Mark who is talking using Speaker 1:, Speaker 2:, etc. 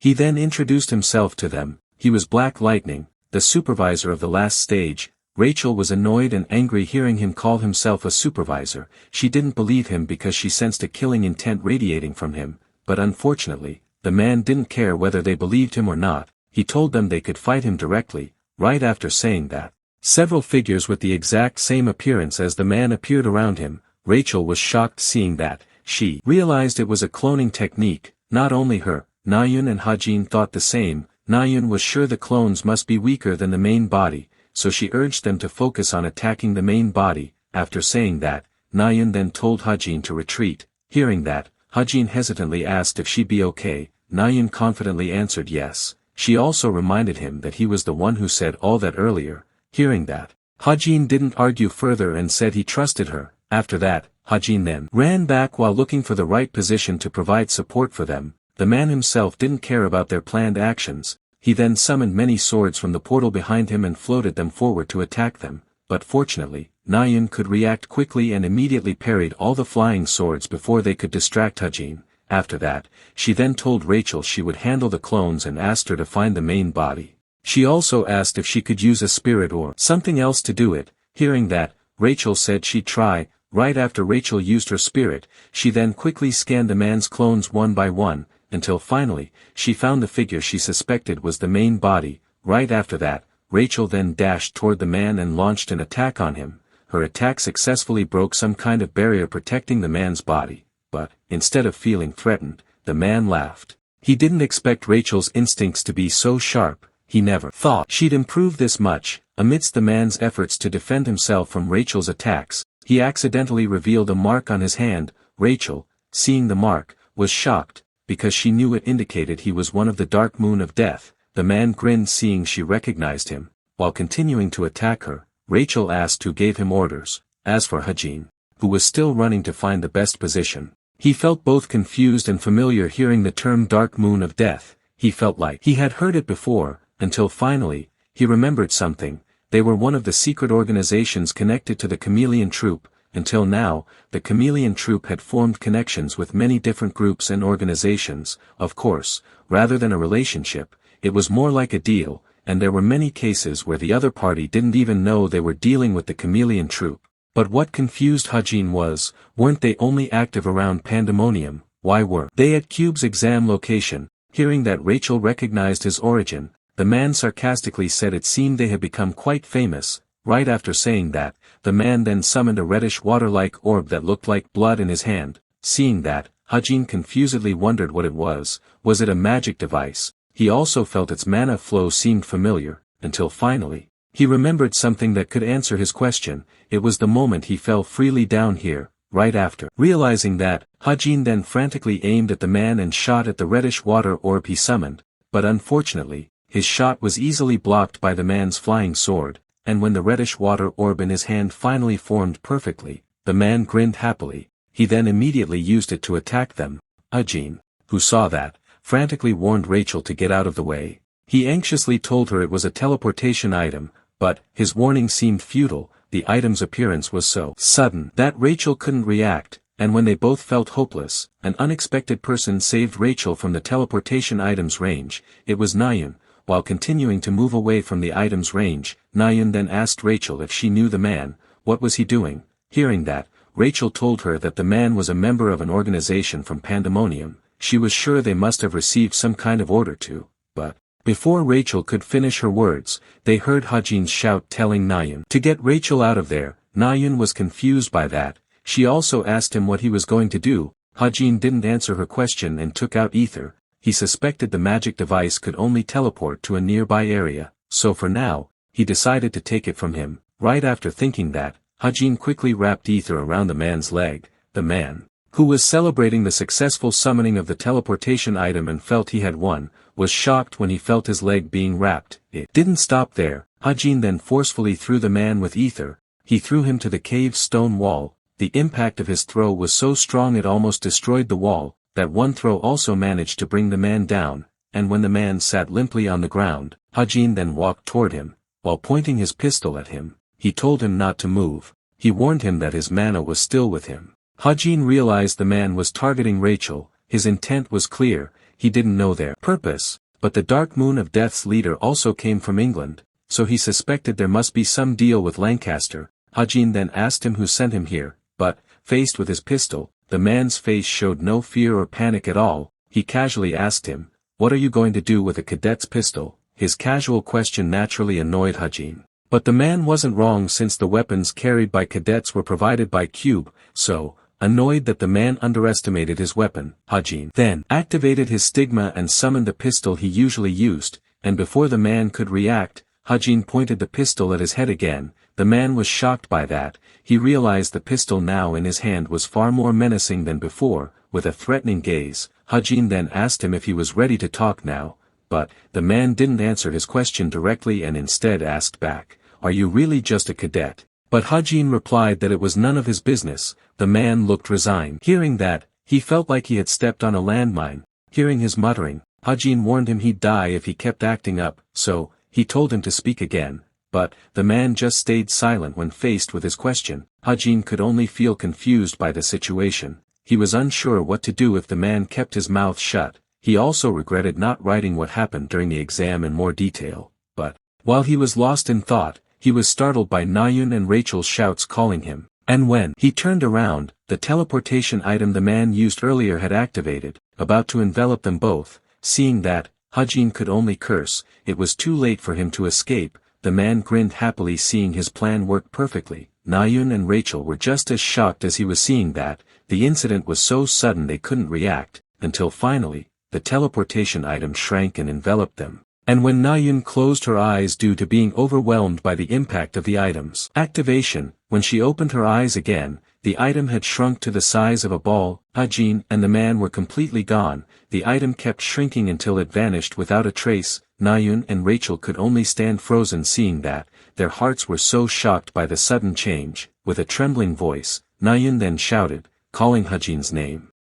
Speaker 1: He then introduced himself to them. He was Black Lightning, the supervisor of the last stage. Rachel was annoyed and angry hearing him call himself a supervisor. She didn't believe him because she sensed a killing intent radiating from him, but unfortunately, the man didn't care whether they believed him or not. He told them they could fight him directly. Right after saying that, several figures with the exact same appearance as the man appeared around him. Rachel was shocked seeing that. She realized it was a cloning technique. Not only her, Nayun and Hajin thought the same. Nayun was sure the clones must be weaker than the main body, so she urged them to focus on attacking the main body. After saying that, Nayun then told Hajin to retreat. Hearing that, Hajin hesitantly asked if she'd be okay. Nayun confidently answered yes. She also reminded him that he was the one who said all that earlier. Hearing that, Hajin didn't argue further and said he trusted her. After that, Hajin then ran back while looking for the right position to provide support for them. The man himself didn't care about their planned actions. He then summoned many swords from the portal behind him and floated them forward to attack them. But fortunately, Nayun could react quickly and immediately parried all the flying swords before they could distract Hajin. After that, she then told Rachel she would handle the clones and asked her to find the main body. She also asked if she could use a spirit or something else to do it. Hearing that, Rachel said she'd try. Right after Rachel used her spirit, she then quickly scanned the man's clones one by one, until finally, she found the figure she suspected was the main body. Right after that, Rachel then dashed toward the man and launched an attack on him. Her attack successfully broke some kind of barrier protecting the man's body, but, instead of feeling threatened, the man laughed. He didn't expect Rachel's instincts to be so sharp. He never thought she'd improve this much. Amidst the man's efforts to defend himself from Rachel's attacks, he accidentally revealed a mark on his hand. Rachel, seeing the mark, was shocked, because she knew it indicated he was one of the Dark Moon of Death. The man grinned seeing she recognized him. While continuing to attack her, Rachel asked who gave him orders. As for Hajin, who was still running to find the best position, he felt both confused and familiar hearing the term Dark Moon of Death. He felt like he had heard it before, until finally, he remembered something. They were one of the secret organizations connected to the Chameleon Troop. Until now, the Chameleon Troop had formed connections with many different groups and organizations. Of course, rather than a relationship, it was more like a deal, and there were many cases where the other party didn't even know they were dealing with the Chameleon Troop. But what confused Hajin was, weren't they only active around Pandemonium? Why were they at Cube's exam location? Hearing that Rachel recognized his origin, the man sarcastically said it seemed they had become quite famous. Right after saying that, the man then summoned a reddish water-like orb that looked like blood in his hand. Seeing that, Hajin confusedly wondered what it was. Was it a magic device? He also felt its mana flow seemed familiar, until finally, he remembered something that could answer his question. It was the moment he fell freely down here. Right after realizing that, Hajin then frantically aimed at the man and shot at the reddish water orb he summoned, but unfortunately, his shot was easily blocked by the man's flying sword, and when the reddish water orb in his hand finally formed perfectly, the man grinned happily. He then immediately used it to attack them. Hajin, who saw that, frantically warned Rachel to get out of the way. He anxiously told her it was a teleportation item, but, his warning seemed futile. The item's appearance was so sudden that Rachel couldn't react, and when they both felt hopeless, an unexpected person saved Rachel from the teleportation item's range. It was Nayun. While continuing to move away from the item's range, Nayun then asked Rachel if she knew the man. What was he doing? Hearing that, Rachel told her that the man was a member of an organization from Pandemonium. She was sure they must have received some kind of order to, but, before Rachel could finish her words, they heard Hajin's shout telling Nayun to get Rachel out of there. Nayun was confused by that. She also asked him what he was going to do. Hajin didn't answer her question and took out ether. He suspected the magic device could only teleport to a nearby area, so for now, he decided to take it from him. Right after thinking that, Hajin quickly wrapped ether around the man's leg. The man, who was celebrating the successful summoning of the teleportation item and felt he had won, was shocked when he felt his leg being wrapped. It didn't stop there. Hajin then forcefully threw the man with ether. He threw him to the cave's stone wall. The impact of his throw was so strong it almost destroyed the wall. That one throw also managed to bring the man down, and when the man sat limply on the ground, Hajin then walked toward him. While pointing his pistol at him, he told him not to move. He warned him that his mana was still with him. Hajin realized the man was targeting Rachel. His intent was clear. he didn't know their purpose, but the Dark Moon of Death's leader also came from England, so he suspected there must be some deal with Lancaster. Hajin then asked him who sent him here, but, faced with his pistol, the man's face showed no fear or panic at all. He casually asked him, "What are you going to do with a cadet's pistol?" His casual question naturally annoyed Hajin. But the man wasn't wrong since the weapons carried by cadets were provided by Cube, so, annoyed that the man underestimated his weapon, Hajin then activated his stigma and summoned the pistol he usually used, and before the man could react, Hajin pointed the pistol at his head again. The man was shocked by that. He realized the pistol now in his hand was far more menacing than before. With a threatening gaze, Hajin then asked him if he was ready to talk now, but the man didn't answer his question directly and instead asked back, "Are you really just a cadet?" But Hajin replied that it was none of his business. The man looked resigned. Hearing that, he felt like he had stepped on a landmine. Hearing his muttering, Hajin warned him he'd die if he kept acting up, so, he told him to speak again. But, the man just stayed silent when faced with his question. Hajin could only feel confused by the situation. He was unsure what to do if the man kept his mouth shut. He also regretted not writing what happened during the exam in more detail. But, while he was lost in thought, he was startled by Nayun and Rachel's shouts calling him. And when he turned around, the teleportation item the man used earlier had activated, about to envelop them both. Seeing that, Hajin could only curse. It was too late for him to escape. The man grinned happily seeing his plan work perfectly. Nayun and Rachel were just as shocked as he was seeing that. The incident was so sudden they couldn't react, until finally, the teleportation item shrank and enveloped them. And when Nayun closed her eyes due to being overwhelmed by the impact of the item's activation, when she opened her eyes again, the item had shrunk to the size of a ball. Hajin and the man were completely gone. The item kept shrinking until it vanished without a trace. Nayun and Rachel could only stand frozen seeing that. Their hearts were so shocked by the sudden change. With a trembling voice, Nayun then shouted, calling Hajin's name.